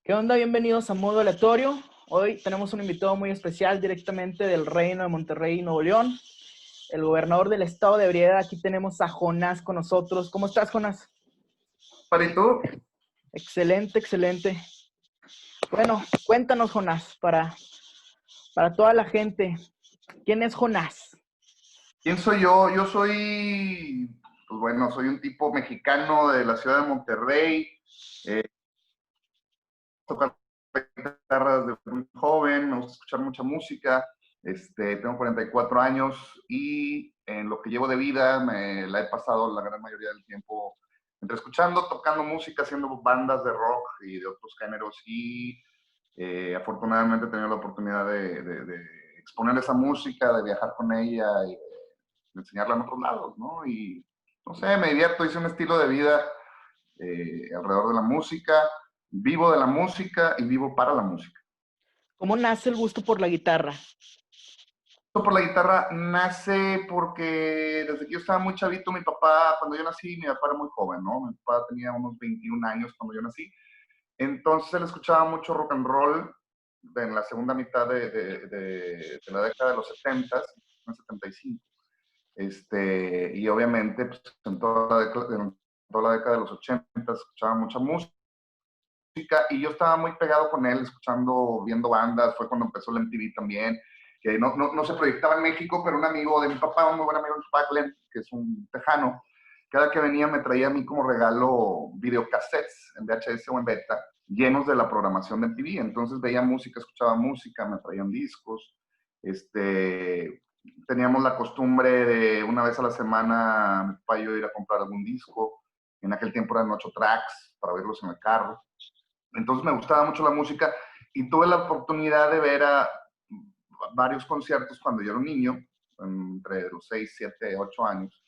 ¿Qué onda? Bienvenidos a Modo Aleatorio. Hoy tenemos un invitado muy especial directamente del Reino de Monterrey, Nuevo León, el gobernador del estado de Brieda. Aquí tenemos a Jonás con nosotros. ¿Cómo estás, Jonás? ¿Y tú? Excelente, excelente. Bueno, cuéntanos, Jonás, para toda la gente, ¿quién es Jonás? ¿Quién soy yo? Yo soy, pues bueno, soy un tipo mexicano de la ciudad de Monterrey. Eh, Tocar guitarra desde muy joven, me gusta escuchar mucha música. Tengo 44 años y en lo que llevo de vida me la he pasado la gran mayoría del tiempo entre escuchando, tocando música, haciendo bandas de rock y de otros géneros y afortunadamente he tenido la oportunidad de exponer esa música, de viajar con ella y de enseñarla en otros lados, ¿no? Y no sé, me divierto, hice un estilo de vida alrededor de la música, vivo de la música y vivo para la música. ¿Cómo nace el gusto por la guitarra? Por la guitarra nace porque desde que yo estaba muy chavito, mi papá, cuando yo nací, mi papá era muy joven, ¿no? Mi papá tenía unos 21 años cuando yo nací. Entonces él escuchaba mucho rock and roll en la segunda mitad de la década de los 70, en el 75. Y obviamente pues, en toda la década de los 80 escuchaba mucha música y yo estaba muy pegado con él, escuchando, viendo bandas. Fue cuando empezó la MTV también, que no se proyectaba en México, pero un amigo de mi papá, un muy buen amigo de mi papá, Glenn, que es un tejano, cada que venía me traía a mí como regalo videocassettes en VHS o en beta, llenos de la programación de MTV. Entonces veía música, escuchaba música, me traían discos. Teníamos la costumbre de una vez a la semana mi papá y yo ir a comprar algún disco. En aquel tiempo eran 8 tracks para verlos en el carro. Entonces me gustaba mucho la música y tuve la oportunidad de ver a varios conciertos cuando yo era un niño, entre los 6, 7, 8 años,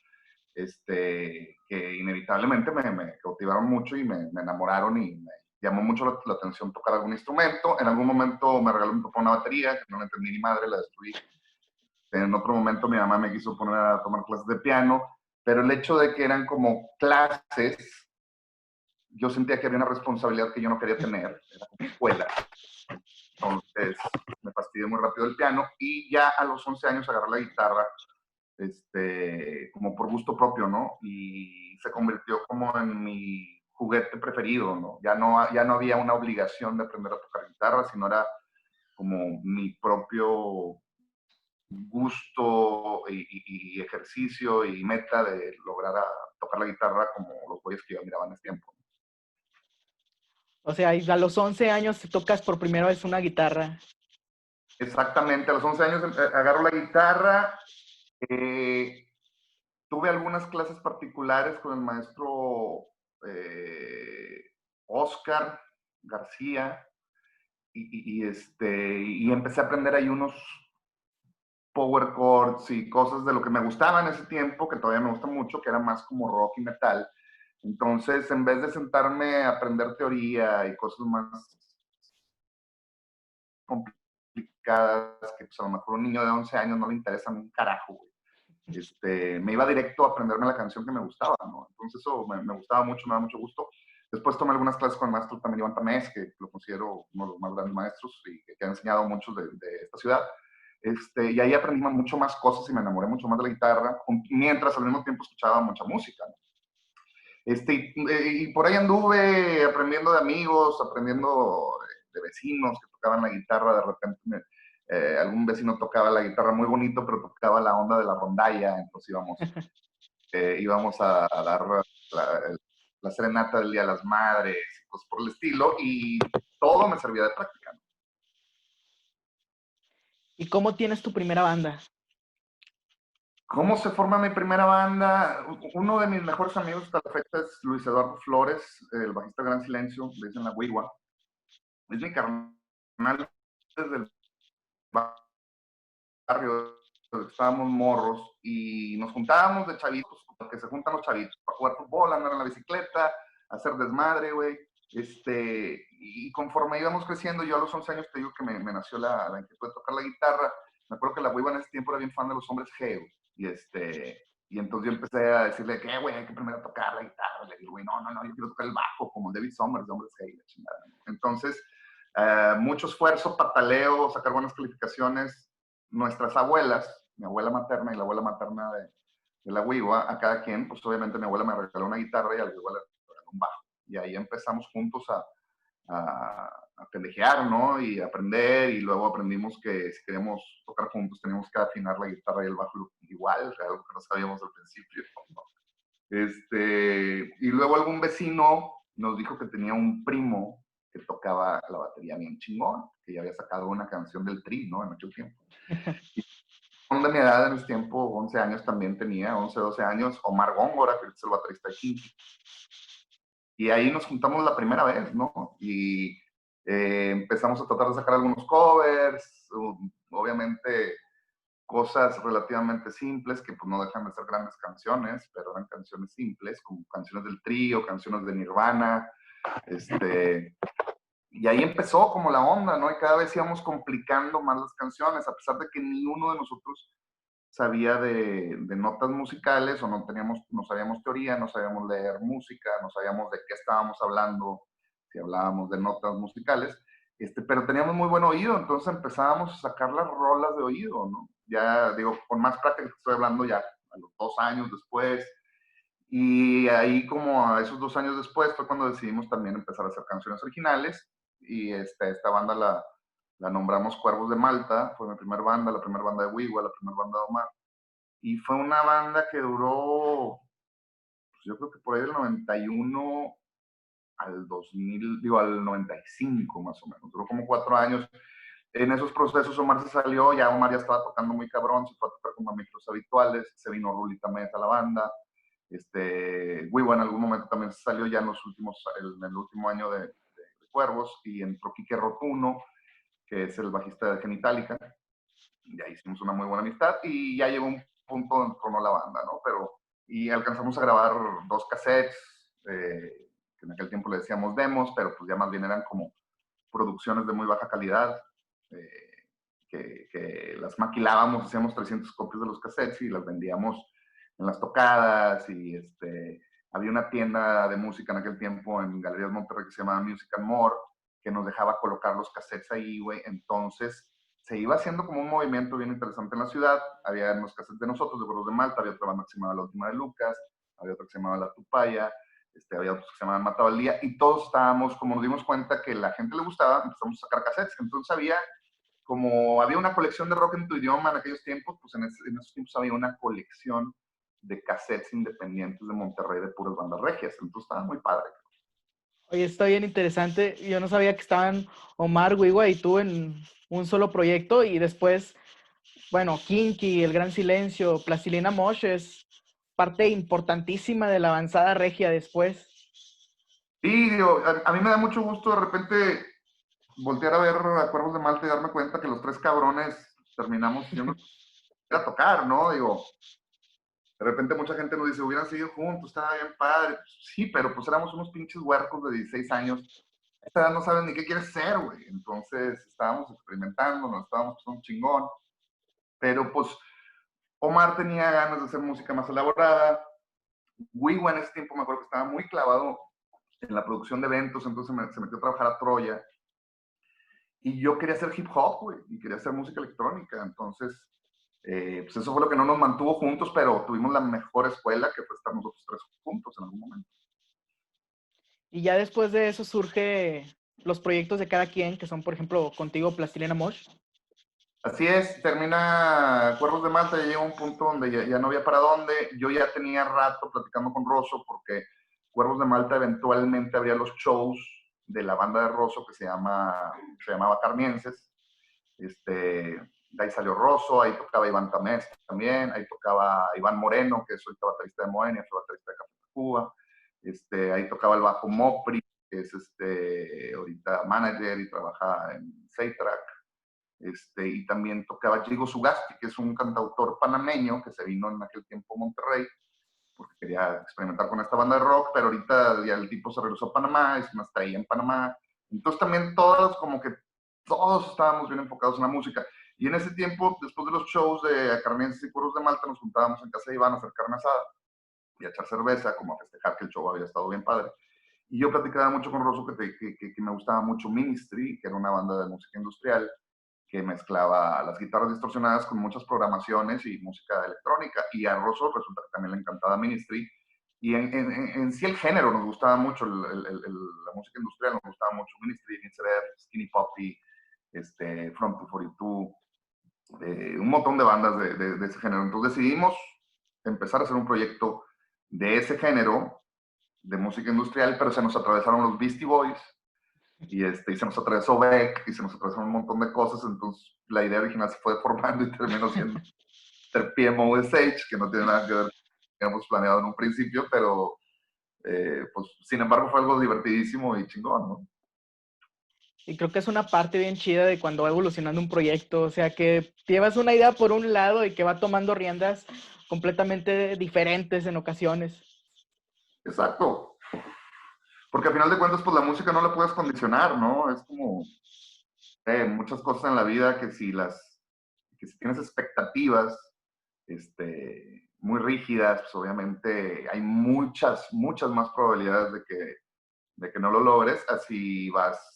que inevitablemente me cautivaron mucho y me enamoraron y me llamó mucho la atención tocar algún instrumento. En algún momento me regaló mi papá una batería, que no la entendí ni madre, la destruí. En otro momento mi mamá me quiso poner a tomar clases de piano, pero el hecho de que eran como clases, yo sentía que había una responsabilidad que yo no quería tener, era como escuela. Entonces me fastidié muy rápido el piano y ya a los 11 años agarré la guitarra, como por gusto propio, ¿no? Y se convirtió como en mi juguete preferido, ¿no? Ya no había una obligación de aprender a tocar guitarra, sino era como mi propio gusto y ejercicio y meta de lograr tocar la guitarra como los güeyes que yo miraba en ese tiempo. O sea, a los 11 años tocas por primera vez una guitarra. Exactamente, a los 11 años agarro la guitarra. eh, Tuve algunas clases particulares con el maestro Oscar García y empecé a aprender ahí unos power chords y cosas de lo que me gustaba en ese tiempo, que todavía me gusta mucho, que era más como rock y metal. Entonces, en vez de sentarme a aprender teoría y cosas más complicadas, que pues, a lo mejor un niño de 11 años no le interesan un carajo, güey. Me iba directo a aprenderme la canción que me gustaba, ¿no? Entonces eso me gustaba mucho, me da mucho gusto. Después tomé algunas clases con el maestro también Iván Tamés, que lo considero uno de los más grandes maestros y que ha enseñado a muchos de esta ciudad. Y ahí aprendí mucho más cosas y me enamoré mucho más de la guitarra, mientras al mismo tiempo escuchaba mucha música, ¿no? Y por ahí anduve aprendiendo de amigos, aprendiendo de vecinos que tocaban la guitarra. De repente algún vecino tocaba la guitarra muy bonito, pero tocaba la onda de la rondalla. Entonces íbamos a dar la serenata del Día de las Madres y cosas por el estilo. Y todo me servía de práctica, ¿no? ¿Y cómo tienes tu primera banda? ¿Cómo se forma mi primera banda? Uno de mis mejores amigos hasta la fecha es Luis Eduardo Flores, el bajista Gran Silencio, le dicen la Wigua. Es mi carnal desde el barrio, estábamos morros y nos juntábamos de chavitos, porque se juntan los chavitos para jugar fútbol, andar en la bicicleta, hacer desmadre, güey. Y conforme íbamos creciendo, yo a los 11 años te digo que me nació la inquietud de tocar la guitarra. Me acuerdo que la Wigua en ese tiempo era bien fan de los Hombres G, y Y entonces yo empecé a decirle que, güey, hay que primero tocar la guitarra. Le digo, güey, no, yo quiero tocar el bajo, como David Summers, de Hombres G, la chingada, ¿no? Entonces, mucho esfuerzo, pataleo, sacar buenas calificaciones. Nuestras abuelas, mi abuela materna y la abuela materna de la Wiwa, a cada quien, pues obviamente mi abuela me regaló una guitarra y a la Wiwa le regaló un bajo. Y ahí empezamos juntos a pendejear, ¿no? Y aprender, y luego aprendimos que si queríamos tocar juntos teníamos que afinar la guitarra y el bajo igual, algo que no sabíamos al principio, ¿no? Y luego algún vecino nos dijo que tenía un primo que tocaba la batería bien chingón, que ya había sacado una canción del Tri, ¿no? En mucho tiempo. Y de mi edad en ese tiempo, 11 años también tenía, 11, 12 años, Omar Góngora, que es el baterista de Kinky. Y ahí nos juntamos la primera vez, ¿no? Y empezamos a tratar de sacar algunos covers, obviamente cosas relativamente simples que pues no dejan de ser grandes canciones, pero eran canciones simples, como canciones del Trío, canciones de Nirvana, y ahí empezó como la onda, ¿no? Y cada vez íbamos complicando más las canciones, a pesar de que ninguno de nosotros sabía de notas musicales o no sabíamos teoría, no sabíamos leer música, no sabíamos de qué estábamos hablando, si hablábamos de notas musicales, pero teníamos muy buen oído, entonces empezábamos a sacar las rolas de oído, ¿no? Ya digo, con más práctica estoy hablando ya a los 2 años después, y ahí como a esos 2 años después fue cuando decidimos también empezar a hacer canciones originales, y esta banda la nombramos Cuervos de Malta, fue mi primera banda, la primera banda de Wiwa, la primera banda de Omar. Y fue una banda que duró, pues yo creo que por ahí del 91 al 2000, digo, al 95 más o menos. Duró como 4 años. En esos procesos Omar se salió, ya Omar ya estaba tocando muy cabrón, se fue a tocar con mamíferos habituales, se vino Rulita Mesa a la banda. Wiwa en algún momento también se salió ya en el último año de Cuervos, y entró Quique Rotuno, que es el bajista de Genitalica. Ya hicimos una muy buena amistad y ya llegó un punto donde tronó la banda, ¿no? Y alcanzamos a grabar 2 cassettes, que en aquel tiempo le decíamos demos, pero pues ya más bien eran como producciones de muy baja calidad, que las maquilábamos, hacíamos 300 copias de los cassettes y las vendíamos en las tocadas, y había una tienda de música en aquel tiempo en Galerías Monterrey que se llamaba Music and More, que nos dejaba colocar los cassettes ahí, güey. Entonces se iba haciendo como un movimiento bien interesante en la ciudad. Había los cassettes de nosotros, de Cuervos de Malta, había otra banda que se llamaba La Última de Lucas, había otra que se llamaba La Tupaya, había otros que se llamaban Mataba el Día, y todos estábamos, como nos dimos cuenta que la gente le gustaba, empezamos a sacar cassettes. Entonces había una colección de rock en tu idioma en aquellos tiempos, pues en esos tiempos había una colección de cassettes independientes de Monterrey de puras bandas regias. Entonces estaba muy padre. Oye, está bien interesante. Yo no sabía que estaban Omar, Wiwa y tú en un solo proyecto, y después, bueno, Kinky, El Gran Silencio, Plastilina Mosh es parte importantísima de la avanzada regia después. Sí, digo, a mí me da mucho gusto de repente voltear a ver a Cuervos de Malta y darme cuenta que los 3 cabrones terminamos yendo a tocar, ¿no? Digo, de repente mucha gente nos dice, hubieran seguido juntos, estaba bien padre. Sí, pero pues éramos unos pinches huercos de 16 años. A esta edad no sabes ni qué quieres ser, güey. Entonces estábamos experimentando, nos estábamos pasando un chingón. Pero pues Omar tenía ganas de hacer música más elaborada. Wiwa en ese tiempo me acuerdo que estaba muy clavado en la producción de eventos, entonces se metió a trabajar a Troya. Y yo quería hacer hip hop, güey, y quería hacer música electrónica. Entonces, pues eso fue lo que no nos mantuvo juntos, pero tuvimos la mejor escuela, que fue estar nosotros 3 juntos en algún momento. Y ya después de eso surge los proyectos de cada quien, que son, por ejemplo, contigo, Plastilina Mosh. Así es, termina Cuervos de Malta, ya llega un punto donde ya no había para dónde. Yo ya tenía rato platicando con Rosso, porque Cuervos de Malta eventualmente abría los shows de la banda de Rosso que se llamaba Carnienses. De ahí salió Rosso, ahí tocaba Iván Tamés también, ahí tocaba Iván Moreno, que es ahorita baterista de Moenia, fue baterista de Café Tacuba. Ahí tocaba el bajo Mopri, que es ahorita manager y trabaja en Seitrack. Y también tocaba Jigo Sugasti, que es un cantautor panameño que se vino en aquel tiempo a Monterrey porque quería experimentar con esta banda de rock, pero ahorita ya el tipo se regresó a Panamá y se nos traía en Panamá. Entonces también todos estábamos bien enfocados en la música. Y en ese tiempo, después de los shows de Acarnienses y Cueros de Malta, nos juntábamos en casa de Iván a hacer carne asada y a echar cerveza, como a festejar que el show había estado bien padre. Y yo platicaba mucho con Rosso que me gustaba mucho Ministry, que era una banda de música industrial que mezclaba las guitarras distorsionadas con muchas programaciones y música electrónica. Y a Rosso resulta que también le encantaba Ministry. Y en sí el género nos gustaba mucho, la música industrial nos gustaba mucho. Ministry, Mitzref, Skinny Puppy, From 242, un montón de bandas de ese género. Entonces decidimos empezar a hacer un proyecto de ese género, de música industrial, pero se nos atravesaron los Beastie Boys, y se nos atravesó Beck, y se nos atravesaron un montón de cosas, entonces la idea original se fue formando y terminó siendo PMO Sage, que no tiene nada que ver con lo que habíamos planeado en un principio, pero pues sin embargo fue algo divertidísimo y chingón, ¿no? Y creo que es una parte bien chida de cuando va evolucionando un proyecto, o sea, que llevas una idea por un lado y que va tomando riendas completamente diferentes en ocasiones. Exacto. Porque al final de cuentas, pues la música no la puedes condicionar, ¿no? Es como muchas cosas en la vida que si tienes expectativas muy rígidas, pues obviamente hay muchas más probabilidades de que no lo logres, así vas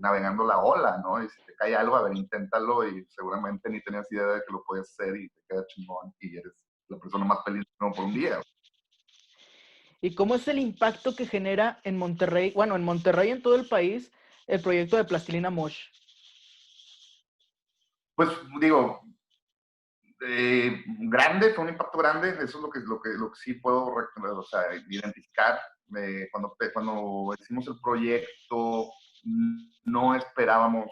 navegando la ola, ¿no? Y si te cae algo, a ver, inténtalo y seguramente ni tenías idea de que lo puedes hacer y te queda chingón y eres la persona más feliz por un día. ¿Y cómo es el impacto que genera en Monterrey, bueno, en Monterrey y en todo el país, el proyecto de Plastilina Mosh? Pues digo, grande, fue un impacto grande, eso es lo que sí puedo o sea, identificar. Cuando hicimos el proyecto, no esperábamos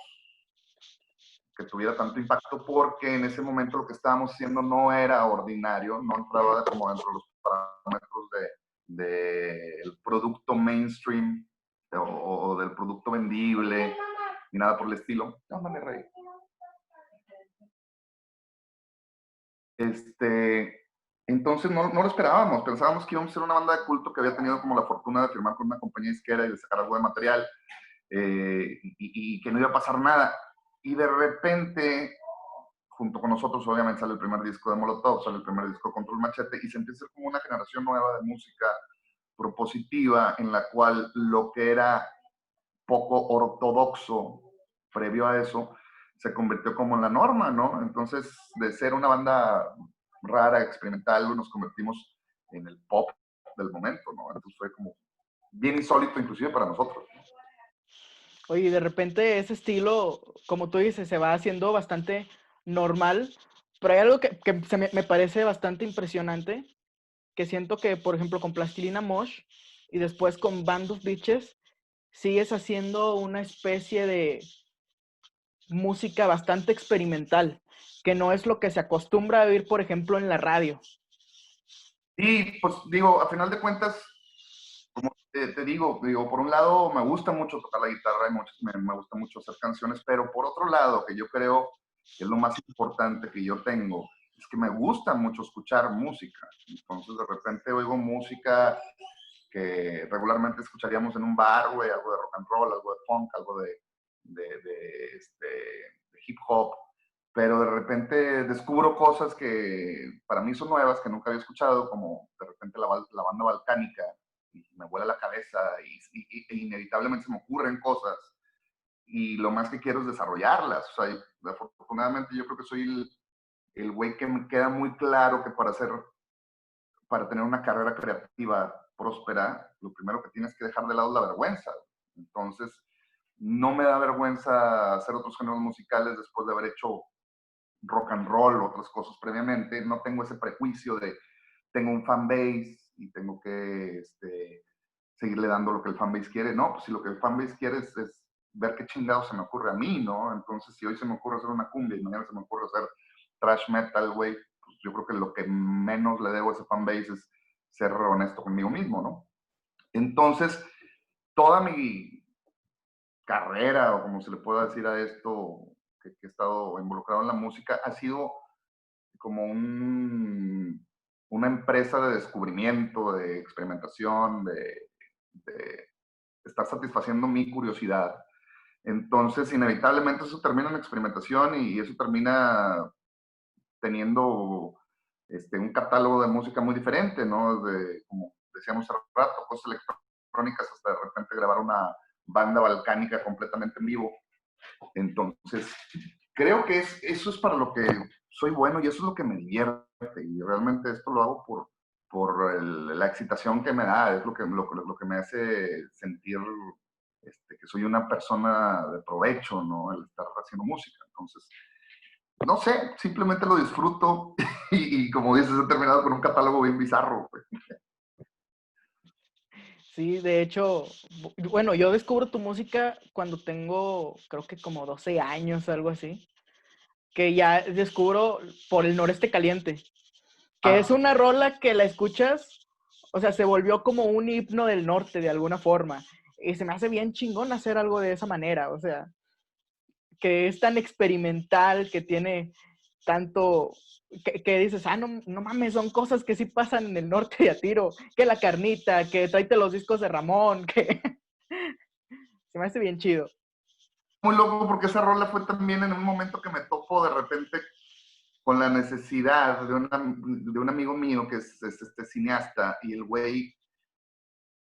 que tuviera tanto impacto porque en ese momento lo que estábamos haciendo no era ordinario, no entraba como dentro de los parámetros del producto mainstream o del producto vendible, ni nada por el estilo. No, me reí. Entonces no lo esperábamos, pensábamos que íbamos a ser una banda de culto que había tenido como la fortuna de firmar con una compañía disquera y de sacar algo de material, y que no iba a pasar nada. Y de repente, junto con nosotros, obviamente sale el primer disco de Molotov, sale el primer disco de Control Machete, y se empieza a hacer como una generación nueva de música propositiva en la cual lo que era poco ortodoxo previo a eso se convirtió como en la norma, ¿no? Entonces, de ser una banda rara, experimental, nos convertimos en el pop del momento, ¿no? Entonces fue como bien insólito inclusive para nosotros. Oye, y de repente ese estilo, como tú dices, se va haciendo bastante normal, pero hay algo que me parece bastante impresionante, que siento que, por ejemplo, con Plastilina Mosh y después con Band of Bitches, sigues haciendo una especie de música bastante experimental, que no es lo que se acostumbra a oír, por ejemplo, en la radio. Y pues digo, a final de cuentas, como te digo, por un lado me gusta mucho tocar la guitarra, me gusta mucho hacer canciones, pero por otro lado, que yo creo que es lo más importante que yo tengo, es que me gusta mucho escuchar música. Entonces de repente oigo música que regularmente escucharíamos en un bar, güey, algo de rock and roll, algo de funk, algo de hip hop, pero de repente descubro cosas que para mí son nuevas, que nunca había escuchado, como de repente la banda balcánica, y me vuela la cabeza e inevitablemente se me ocurren cosas y lo más que quiero es desarrollarlas. O sea, afortunadamente yo creo que soy el güey que me queda muy claro que para tener una carrera creativa próspera, lo primero que tienes que dejar de lado es la vergüenza. Entonces, no me da vergüenza hacer otros géneros musicales después de haber hecho rock and roll, otras cosas previamente. No tengo ese prejuicio de tengo un fanbase y tengo que seguirle dando lo que el fanbase quiere. No, pues si lo que el fanbase quiere es ver qué chingado se me ocurre a mí, ¿no? Entonces, si hoy se me ocurre hacer una cumbia y mañana se me ocurre hacer thrash metal, güey, pues yo creo que lo que menos le debo a ese fanbase es ser honesto conmigo mismo, ¿no? Entonces, toda mi carrera, o como se le pueda decir a esto, que he estado involucrado en la música, ha sido como una empresa de descubrimiento, de experimentación, de estar satisfaciendo mi curiosidad. Entonces, inevitablemente eso termina en experimentación y eso termina teniendo un catálogo de música muy diferente, ¿no? Como decíamos hace rato, cosas electrónicas hasta de repente grabar una banda balcánica completamente en vivo. Entonces, creo que eso es para lo que soy bueno y eso es lo que me divierte. Y realmente esto lo hago por la excitación que me da, es lo que me hace sentir que soy una persona de provecho, ¿no? El estar haciendo música. Entonces, no sé, simplemente lo disfruto y como dices, he terminado con un catálogo bien bizarro. Pues. Sí, de hecho, bueno, yo descubro tu música cuando tengo, creo que como 12 años, algo así, que ya descubro por el Noreste Caliente, que es Ah, una rola que la escuchas, o sea, se volvió como un himno del norte de alguna forma, y se me hace bien chingón hacer algo de esa manera, o sea, que es tan experimental, que tiene tanto, que dices, no, no mames, son cosas que sí pasan en el norte de a tiro, que la carnita, que tráete los discos de Ramón, que se me hace bien chido. muy loco porque esa rola fue también en un momento que me topo de repente con la necesidad de un amigo mío que es este cineasta y el güey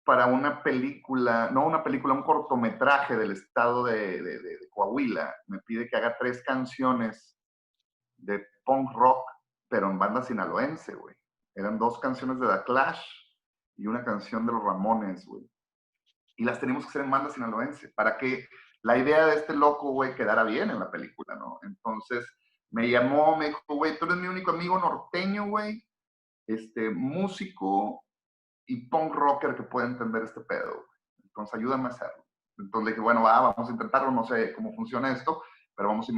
para una película, no una película, un cortometraje del estado de Coahuila, me pide que haga 3 canciones de punk rock, pero en banda sinaloense, güey. Eran 2 canciones de The Clash y una canción de los Ramones, güey. Y las teníamos que hacer en banda sinaloense para que la idea de este loco, güey, quedara bien en la película, ¿no? Entonces me llamó, me dijo, güey, tú eres mi único amigo norteño, güey, músico y punk rocker que puede entender este pedo, güey. Entonces ayúdame a hacerlo. Entonces le dije, bueno, vamos a intentarlo, no sé cómo funciona esto, pero vamos a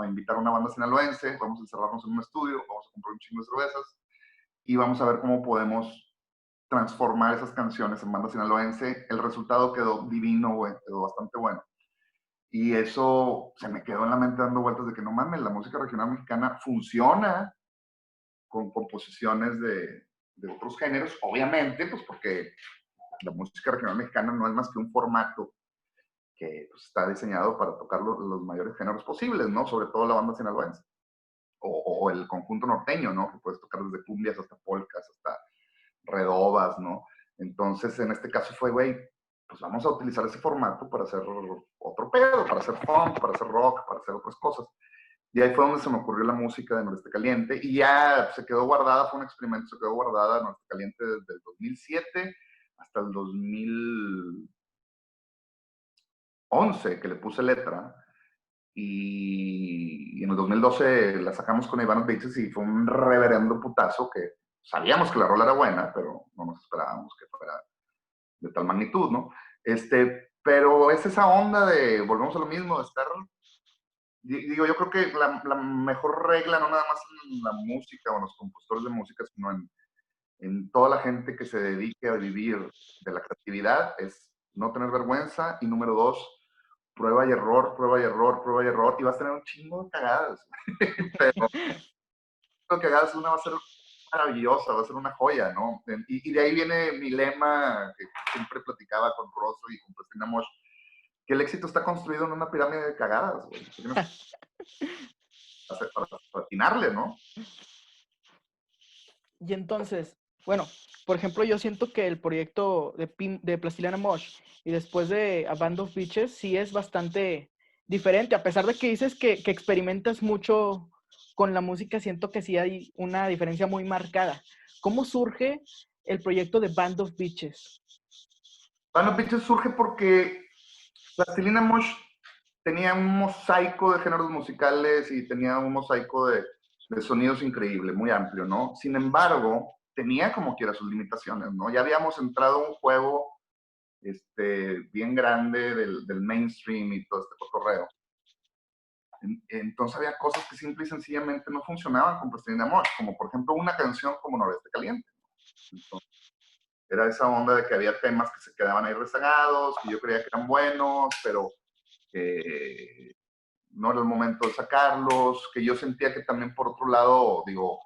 invitar una banda sinaloense, vamos a encerrarnos en un estudio, vamos a comprar un chingo de cervezas y vamos a ver cómo podemos transformar esas canciones en banda sinaloense. El resultado quedó divino, güey, quedó bastante bueno. Y eso se me quedó en la mente dando vueltas de que no mames, la música regional mexicana funciona con composiciones de otros géneros, obviamente, pues porque la música regional mexicana no es más que un formato que pues, está diseñado para tocar los mayores géneros posibles, ¿no? Sobre todo la banda sinaloense. O el conjunto norteño, ¿no? Que puedes tocar desde cumbias hasta polcas, hasta redobas, ¿no? Entonces, en este caso fue, güey, pues vamos a utilizar ese formato para hacer otro pedo, para hacer funk, para hacer rock, para hacer otras cosas. Y ahí fue donde se me ocurrió la música de Noreste Caliente y ya se quedó guardada, fue un experimento, se quedó guardada Noreste Caliente desde el 2007 hasta el 2011 que le puse letra y en el 2012 la sacamos con Iván Beaches y fue un reverendo putazo que sabíamos que la rola era buena, pero no nos esperábamos que fuera de tal magnitud, ¿no? Pero es esa onda de, volvemos a lo mismo, de estar, digo, yo creo que la mejor regla, no nada más en la música o en los compositores de música, sino en toda la gente que se dedique a vivir de la creatividad, es no tener vergüenza y número 2, prueba y error, prueba y error, prueba y error, y vas a tener un chingo de cagadas. Pero lo que hagas una va a ser maravillosa, va a ser una joya, ¿no? Y de ahí viene mi lema que siempre platicaba con Rosso y con Cristina Mosh, que el éxito está construido en una pirámide de cagadas, güey. Tienes que hacer para atinarle, ¿no? Y entonces, bueno, por ejemplo, yo siento que el proyecto de Plastilina Mosh y después de A Band of Bitches sí es bastante diferente, a pesar de que dices que experimentas mucho con la música, siento que sí hay una diferencia muy marcada. ¿Cómo surge el proyecto de Band of Bitches? Bueno, Pitches surge porque Plastilina Mosh tenía un mosaico de géneros musicales y tenía un mosaico de sonidos increíble, muy amplio, ¿no? Sin embargo, tenía como quiera sus limitaciones, ¿no? Ya habíamos entrado a un juego bien grande del mainstream y todo este cotorreo. Entonces había cosas que simple y sencillamente no funcionaban con Plastilina Mosh, como por ejemplo una canción como Noreste Caliente. Entonces, era esa onda de que había temas que se quedaban ahí rezagados, que yo creía que eran buenos, pero que no era el momento de sacarlos, que yo sentía que también por otro lado, digo,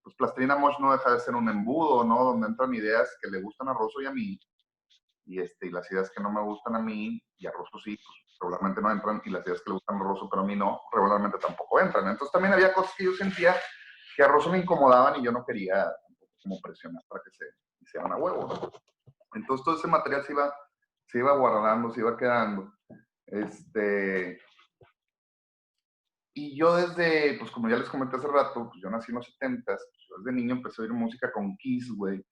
pues Plastilina Mosh no deja de ser un embudo, ¿no? Donde entran ideas que le gustan a Rosso y a mí, y las ideas que no me gustan a mí, y a Rosso sí, pues regularmente no entran, y las ideas que le gustan a Rosso, pero a mí no, regularmente tampoco entran. Entonces también había cosas que yo sentía que a Rosso me incomodaban y yo no quería como presionar para que se hicieran a huevo, ¿no? Entonces todo ese material se iba guardando, se iba quedando. Y yo desde, pues como ya les comenté hace rato, pues yo nací en los 70s, pues yo desde niño empecé a oír música con Kiss, güey,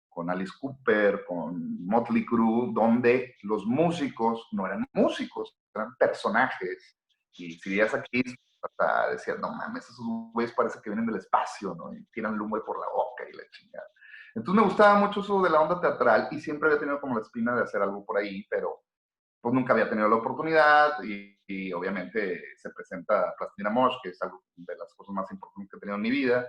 con Alice Cooper, con Motley Crue, donde los músicos no eran músicos, eran personajes. Y si veías a Kiss, hasta decías, no mames, esos güeyes parece que vienen del espacio, ¿no? Y tiran lumbre por la boca y la chingada. Entonces me gustaba mucho eso de la onda teatral y siempre había tenido como la espina de hacer algo por ahí, pero pues nunca había tenido la oportunidad y obviamente se presenta Plastilina Mosh, que es algo de las cosas más importantes que he tenido en mi vida.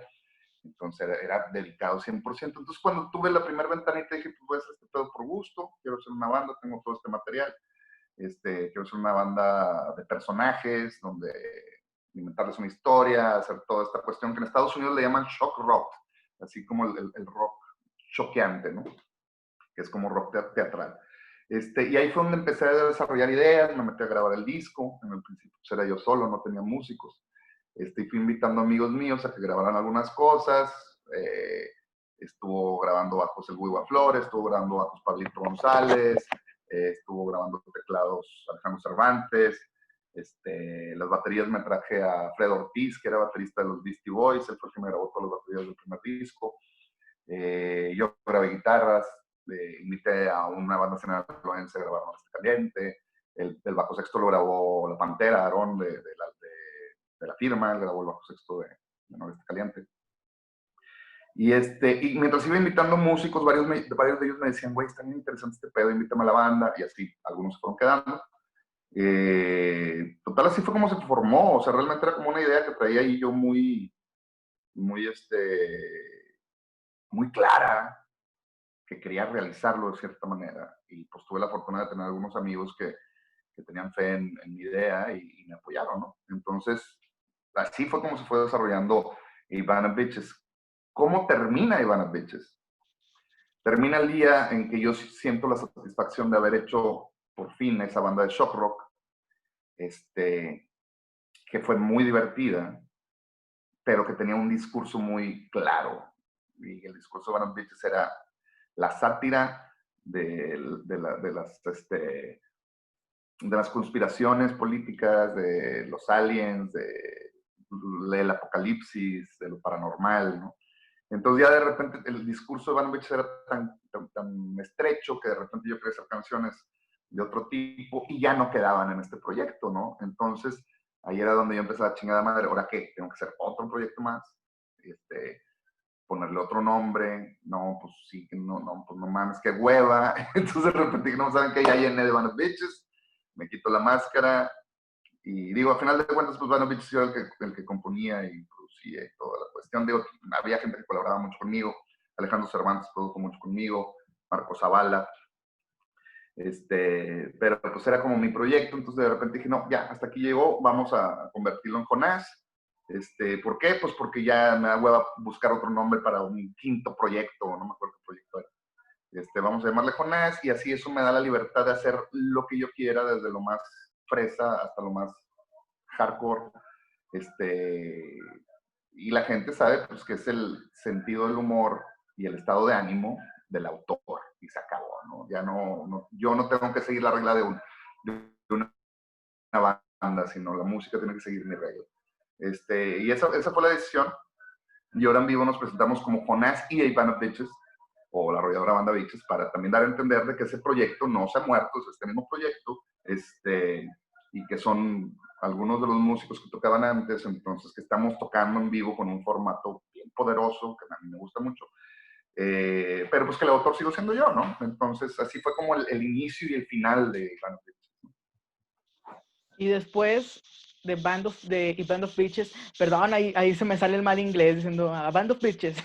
Entonces era dedicado 100%. Entonces cuando tuve la primera ventanita dije, pues voy a hacer este pedo por gusto, quiero hacer una banda, tengo todo este material, quiero hacer una banda de personajes, donde inventarles una historia, hacer toda esta cuestión que en Estados Unidos le llaman shock rock, así como el rock choqueante, ¿no? Que es como rock teatral. Y ahí fue donde empecé a desarrollar ideas, me metí a grabar el disco, en el principio pues era yo solo, no tenía músicos. Fui invitando amigos míos a que grabaran algunas cosas, estuvo grabando bajos el Huiwa Flores, estuvo grabando bajos Pablito González, estuvo grabando teclados Alejandro Cervantes, las baterías me traje a Fred Ortiz, que era baterista de los Beastie Boys, él fue el que me grabó todas las baterías del primer disco. Yo grabé guitarras, invité a una banda sinaloense a grabar Noreste Caliente, el bajo sexto lo grabó La Pantera, Aarón de la firma, él grabó el bajo sexto de Noreste Caliente. Y mientras iba invitando músicos, varios de ellos me decían, güey, está bien interesante este pedo, invítame a la banda, y así, algunos se fueron quedando. Total, así fue como se formó, o sea, realmente era como una idea que traía ahí yo muy, muy, muy clara, que quería realizarlo de cierta manera. Y pues tuve la fortuna de tener algunos amigos que tenían fe en mi idea y me apoyaron, ¿no? Entonces, así fue como se fue desarrollando Ivana Bitches. ¿Cómo termina Ivana Bitches? Termina el día en que yo siento la satisfacción de haber hecho por fin esa banda de shock rock, que fue muy divertida, pero que tenía un discurso muy claro. Y el discurso de Ivana Bitches era la sátira de las conspiraciones políticas, de los aliens, del apocalipsis, de lo paranormal, ¿no? Entonces ya de repente el discurso de Van Bitches era tan estrecho que de repente yo quería hacer canciones de otro tipo y ya no quedaban en este proyecto, ¿no? Entonces ahí era donde yo empecé a chingada madre, ¿ahora qué? Tengo que hacer otro proyecto más, ponerle otro nombre, no, pues sí, no, pues no mames, qué hueva. Entonces de repente no saben que ya llené de Van Bitches, me quito la máscara y digo, a final de cuentas, pues Van Bitches era el que componía y producía y toda la cuestión. Digo, había gente que colaboraba mucho conmigo, Alejandro Cervantes produjo mucho conmigo, Marco Zavala, pero pues era como mi proyecto, entonces de repente dije, no, ya, hasta aquí llegó, vamos a convertirlo en Jonás. ¿Por qué? Pues porque ya me da hueva buscar otro nombre para un quinto proyecto, no me acuerdo qué proyecto era. Vamos a llamarle Jonás y así eso me da la libertad de hacer lo que yo quiera, desde lo más fresa hasta lo más hardcore. Y la gente sabe pues, que es el sentido del humor y el estado de ánimo del autor y se acabó, ¿no? Ya yo no tengo que seguir la regla de una banda, sino la música tiene que seguir mi regla. Y esa fue la decisión. Y ahora en vivo nos presentamos como Jonás y A Band of Bitches, o la arrolladora banda Bitches, para también dar a entender de que ese proyecto no se ha muerto, es este mismo proyecto, y que son algunos de los músicos que tocaban antes, entonces que estamos tocando en vivo con un formato bien poderoso, que a mí me gusta mucho, pero pues que el autor sigo siendo yo, ¿no? Entonces así fue como el inicio y el final de Band of Bitches. Y después de Band of Bitches, perdón, ahí se me sale el mal inglés diciendo a Band of Bitches.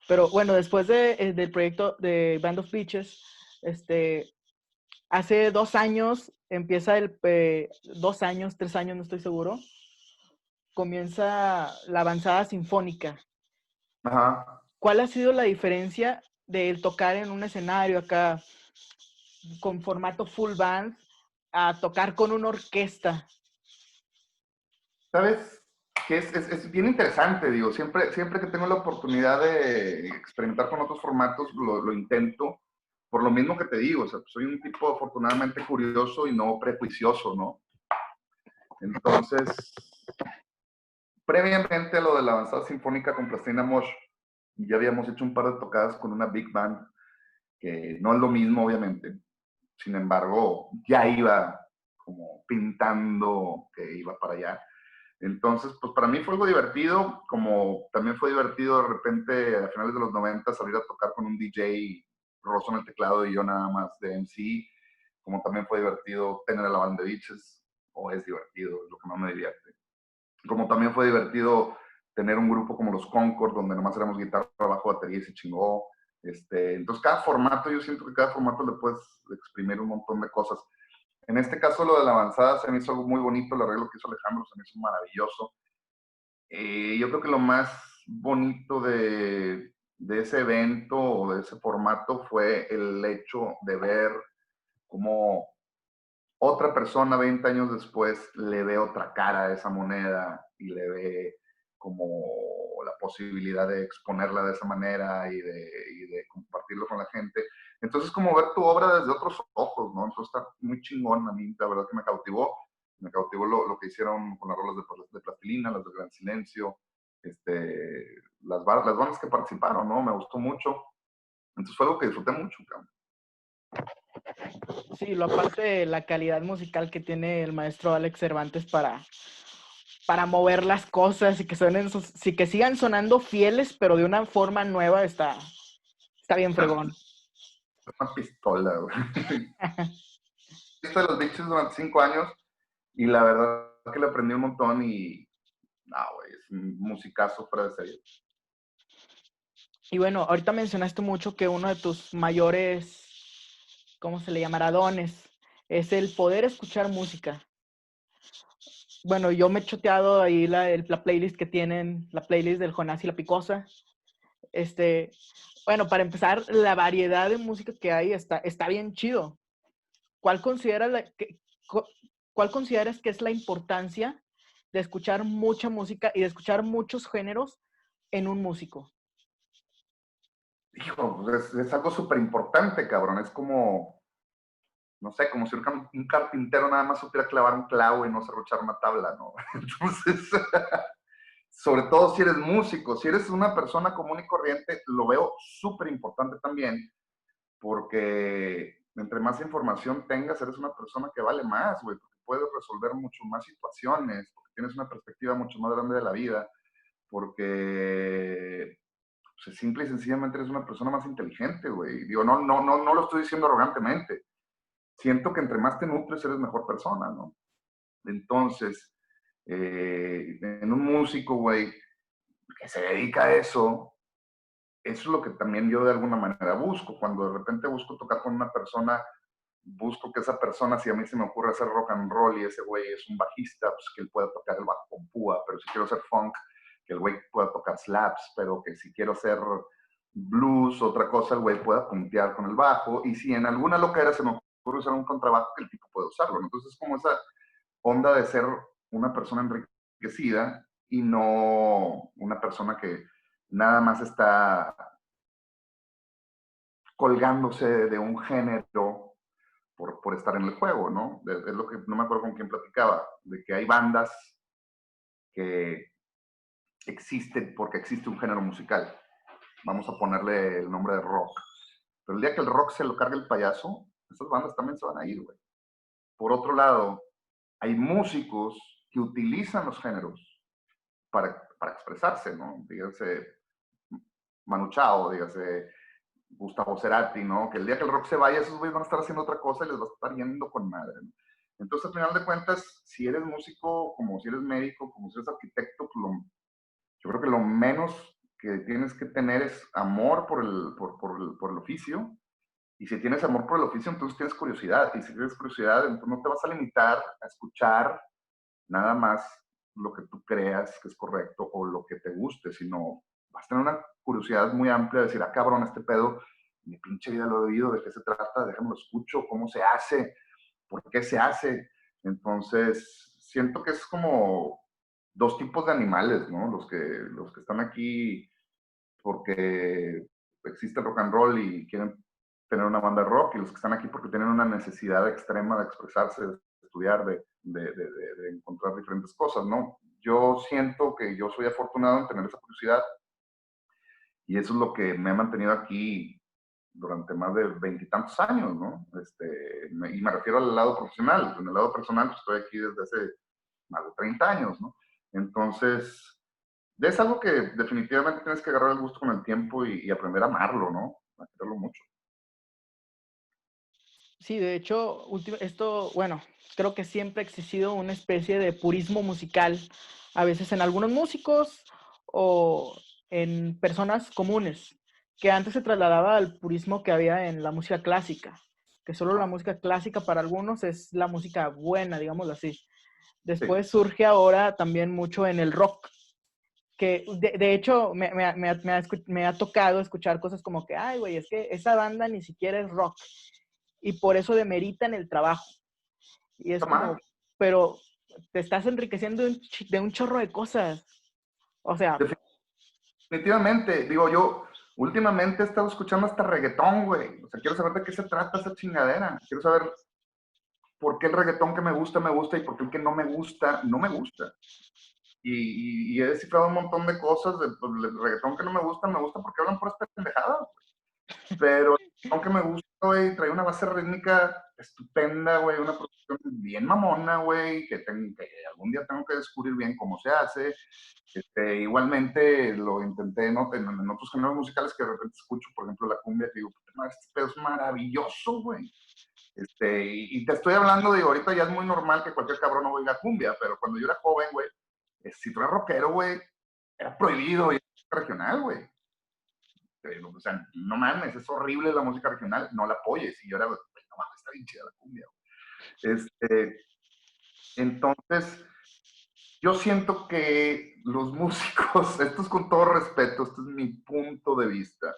Pero bueno, después del proyecto de Band of Bitches, hace 2 años empieza 2 años, 3 años, no estoy seguro, comienza la avanzada sinfónica. Ajá. ¿Cuál ha sido la diferencia de tocar en un escenario acá con formato full band a tocar con una orquesta? ¿Sabes? Que es bien interesante, digo, siempre que tengo la oportunidad de experimentar con otros formatos, lo intento, por lo mismo que te digo, o sea, soy un tipo afortunadamente curioso y no prejuicioso, ¿no? Entonces, previamente a lo de la avanzada sinfónica con Plastilina Mosh, ya habíamos hecho un par de tocadas con una big band, que no es lo mismo, obviamente. Sin embargo, ya iba como pintando que iba para allá. Entonces, pues para mí fue algo divertido, como también fue divertido de repente a finales de los 90 salir a tocar con un DJ Rosso en el teclado y yo nada más de MC, como también fue divertido tener a la banda de Bitches, o es divertido, es lo que más me divierte. Como también fue divertido tener un grupo como los Concord, donde nomás éramos guitarra, bajo, batería y se chingó. Entonces, cada formato, yo siento que cada formato le puedes exprimir un montón de cosas. En este caso, lo de la avanzada se me hizo algo muy bonito, el arreglo que hizo Alejandro se me hizo maravilloso. Yo creo que lo más bonito de ese evento o de ese formato fue el hecho de ver cómo otra persona 20 años después le ve otra cara a esa moneda y le ve como la posibilidad de exponerla de esa manera y de compartirlo con la gente. Entonces, como ver tu obra desde otros ojos, ¿no? Entonces está muy chingón, a mí la verdad que me cautivó lo que hicieron con las rolas de Plastilina, las de Gran Silencio, las bandas que participaron, ¿no? Me gustó mucho. Entonces fue algo que disfruté mucho, cabrón. Sí, lo aparte de la calidad musical que tiene el maestro Alex Cervantes para mover las cosas y que suenen, sí, que sigan sonando fieles, pero de una forma nueva, está bien fregón. Una pistola, güey. Esto de los bichos durante 5 años y la verdad que le aprendí un montón y no, güey, es un musicazo fuera de serie. Y bueno, ahorita mencionaste mucho que uno de tus mayores, ¿cómo se le llamará? Dones, es el poder escuchar música. Bueno, yo me he choteado ahí la playlist que tienen, la playlist del Jonás y la Picosa. Bueno, para empezar, la variedad de música que hay está bien chido. ¿Cuál cuál consideras que es la importancia de escuchar mucha música y de escuchar muchos géneros en un músico? Hijo, pues es algo súper importante, cabrón. Es como, no sé, como si un carpintero nada más supiera clavar un clavo y no serruchar una tabla, ¿no? Entonces, sobre todo si eres músico, si eres una persona común y corriente, lo veo súper importante también, porque entre más información tengas, eres una persona que vale más, güey, porque puedes resolver mucho más situaciones, porque tienes una perspectiva mucho más grande de la vida, porque pues, simple y sencillamente eres una persona más inteligente, güey. Digo, no lo estoy diciendo arrogantemente. Siento que entre más te nutres, eres mejor persona, ¿no? Entonces, en un músico, güey, que se dedica a eso es lo que también yo de alguna manera busco. Cuando de repente busco tocar con una persona, busco que esa persona, si a mí se me ocurre hacer rock and roll y ese güey es un bajista, pues que él pueda tocar el bajo con púa, pero si quiero hacer funk, que el güey pueda tocar slaps, pero que si quiero hacer blues, otra cosa, el güey pueda puntear con el bajo, y si en alguna loquera se me ocurre usar un contrabajo, que el tipo pueda usarlo, ¿no? Entonces es como esa onda de ser una persona enriquecida y no una persona que nada más está colgándose de un género por estar en el juego, ¿no? Es lo que no me acuerdo con quién platicaba, de que hay bandas que existen porque existe un género musical. Vamos a ponerle el nombre de rock. Pero el día que el rock se lo cargue el payaso, esas bandas también se van a ir, güey. Por otro lado, hay músicos que utilizan los géneros para expresarse, ¿no? Dígase Manu Chao, dígase Gustavo Cerati, ¿no? Que el día que el rock se vaya, esos güeyes van a estar haciendo otra cosa y les va a estar yendo con madre, ¿no? Entonces, al final de cuentas, si eres músico, como si eres médico, como si eres arquitecto, pues yo creo que lo menos que tienes que tener es amor por el oficio. Y si tienes amor por el oficio, entonces tienes curiosidad. Y si tienes curiosidad, entonces no te vas a limitar a escuchar nada más lo que tú creas que es correcto o lo que te guste, sino vas a tener una curiosidad muy amplia de decir, ah, cabrón, este pedo mi pinche vida lo he oído, de qué se trata, déjame lo escucho, cómo se hace, por qué se hace. Entonces, siento que es como dos tipos de animales, ¿no? Los que están aquí porque existe el rock and roll y quieren tener una banda de rock, y los que están aquí porque tienen una necesidad extrema de expresarse, de estudiar, de encontrar diferentes cosas, ¿no? Yo siento que yo soy afortunado en tener esa curiosidad y eso es lo que me ha mantenido aquí durante más de veintitantos años, ¿no? Y me refiero al lado profesional. En el lado personal, pues estoy aquí desde hace más de 30 años, ¿no? Entonces, es algo que definitivamente tienes que agarrar el gusto con el tiempo y aprender a amarlo, ¿no? A quererlo mucho. Sí, de hecho, esto, bueno, creo que siempre ha existido una especie de purismo musical, a veces en algunos músicos o en personas comunes, que antes se trasladaba al purismo que había en la música clásica, que solo la música clásica para algunos es la música buena, digámoslo así. Sí, Después surge ahora también mucho en el rock, que de hecho me ha tocado escuchar cosas como que, ay, güey, es que esa banda ni siquiera es rock y por eso demeritan el trabajo. Y es está como, mal. pero te estás enriqueciendo de un chorro de cosas. O sea, Definitivamente, digo yo, últimamente he estado escuchando hasta reggaetón, güey. O sea, quiero saber de qué se trata esa chingadera. Quiero saber por qué el reggaetón que me gusta y por qué el que no me gusta, no me gusta. Y he descifrado un montón de cosas. Pues, el reggaetón que no me gusta porque hablan puras pendejadas. Pero aunque me gusta, güey, trae una base rítmica estupenda, güey, una producción bien mamona, güey, que algún día tengo que descubrir bien cómo se hace. Igualmente lo intenté, ¿no? En otros géneros musicales que de repente escucho, por ejemplo, la cumbia, que digo, este pedo es maravilloso, güey. Y te estoy hablando, digo, ahorita ya es muy normal que cualquier cabrón no oiga cumbia, pero cuando yo era joven, güey, si tú eras rockero, güey, era prohibido y regional, güey. O sea, no mames, es horrible la música regional, no la apoyes. Y yo era, no mames, está bien chida la cumbia. Entonces, yo siento que los músicos, esto es con todo respeto, este es mi punto de vista.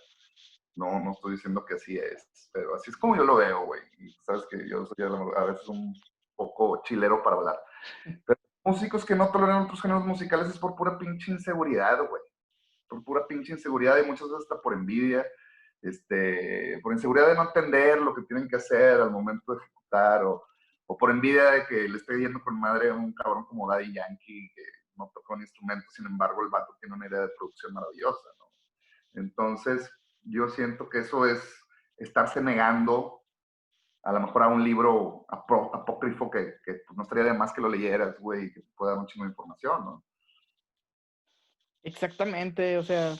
No estoy diciendo que así es, pero así es como yo lo veo, güey. Y sabes que yo soy a veces un poco chilero para hablar. Pero músicos que no toleran otros géneros musicales es por pura pinche inseguridad, güey. Por pura pinche inseguridad y muchas veces hasta por envidia, por inseguridad de no entender lo que tienen que hacer al momento de ejecutar, o por envidia de que le esté yendo con madre a un cabrón como Daddy Yankee, que no toca un instrumento, sin embargo el vato tiene una idea de producción maravillosa, ¿no? Entonces, yo siento que eso es estarse negando a lo mejor a un libro apócrifo que pues, no estaría de más que lo leyeras, güey, y que te pueda dar un chingo de información, ¿no? exactamente, o sea,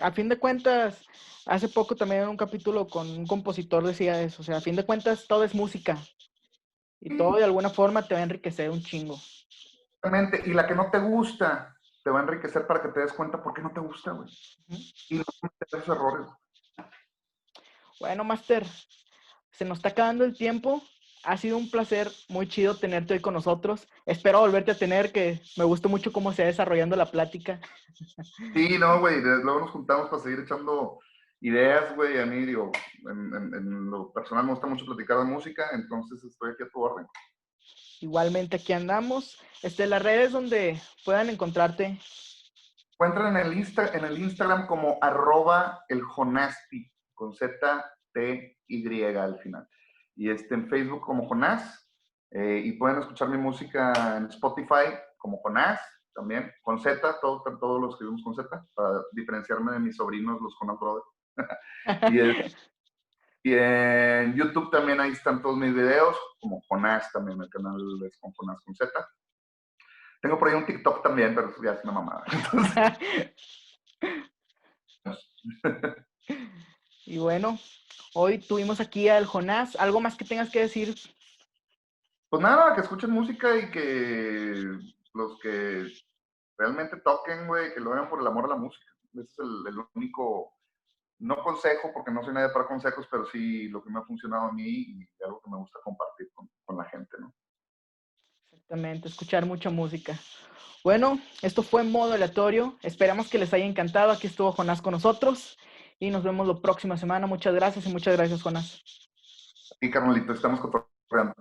a fin de cuentas, hace poco también en un capítulo con un compositor decía eso, o sea, a fin de cuentas todo es música y todo Sí, de alguna forma te va a enriquecer un chingo. exactamente. Y la que no te gusta te va a enriquecer para que te des cuenta por qué no te gusta, güey. Y no cometer esos errores. Bueno, Master, se nos está acabando el tiempo. Ha sido un placer muy chido tenerte hoy con nosotros. Espero volverte a tener, que me gustó mucho cómo se va desarrollando la plática. Sí, no, güey. Luego nos juntamos para seguir echando ideas, güey. A mí, digo, en lo personal me gusta mucho platicar de música, entonces estoy aquí a tu orden. Igualmente aquí andamos. Las redes donde puedan encontrarte. Encuentran en el Instagram como @eljonasti, con ZTY al final. Y en Facebook como Jonás. Y pueden escuchar mi música en Spotify como Jonás, también, con Z, todos los escribimos con Z, para diferenciarme de mis sobrinos, los Jonas Brothers. Y, y en YouTube también ahí están todos mis videos, como Jonás también, el canal es con Jonás con Z. Tengo por ahí un TikTok también, pero eso ya es una mamada. Entonces, Y bueno, hoy tuvimos aquí al Jonás. ¿Algo más que tengas que decir? pues nada, que escuchen música y que los que realmente toquen, güey, que lo hagan por el amor a la música. Ese es el único, no consejo, porque no soy nadie para consejos, pero sí lo que me ha funcionado a mí y algo que me gusta compartir con la gente, ¿no? Exactamente, escuchar mucha música. Bueno, esto fue en modo aleatorio. Esperamos que les haya encantado. Aquí estuvo Jonás con nosotros. y nos vemos la próxima semana. Muchas gracias y muchas gracias, Jonás. Y carnalito, estamos cotorreando.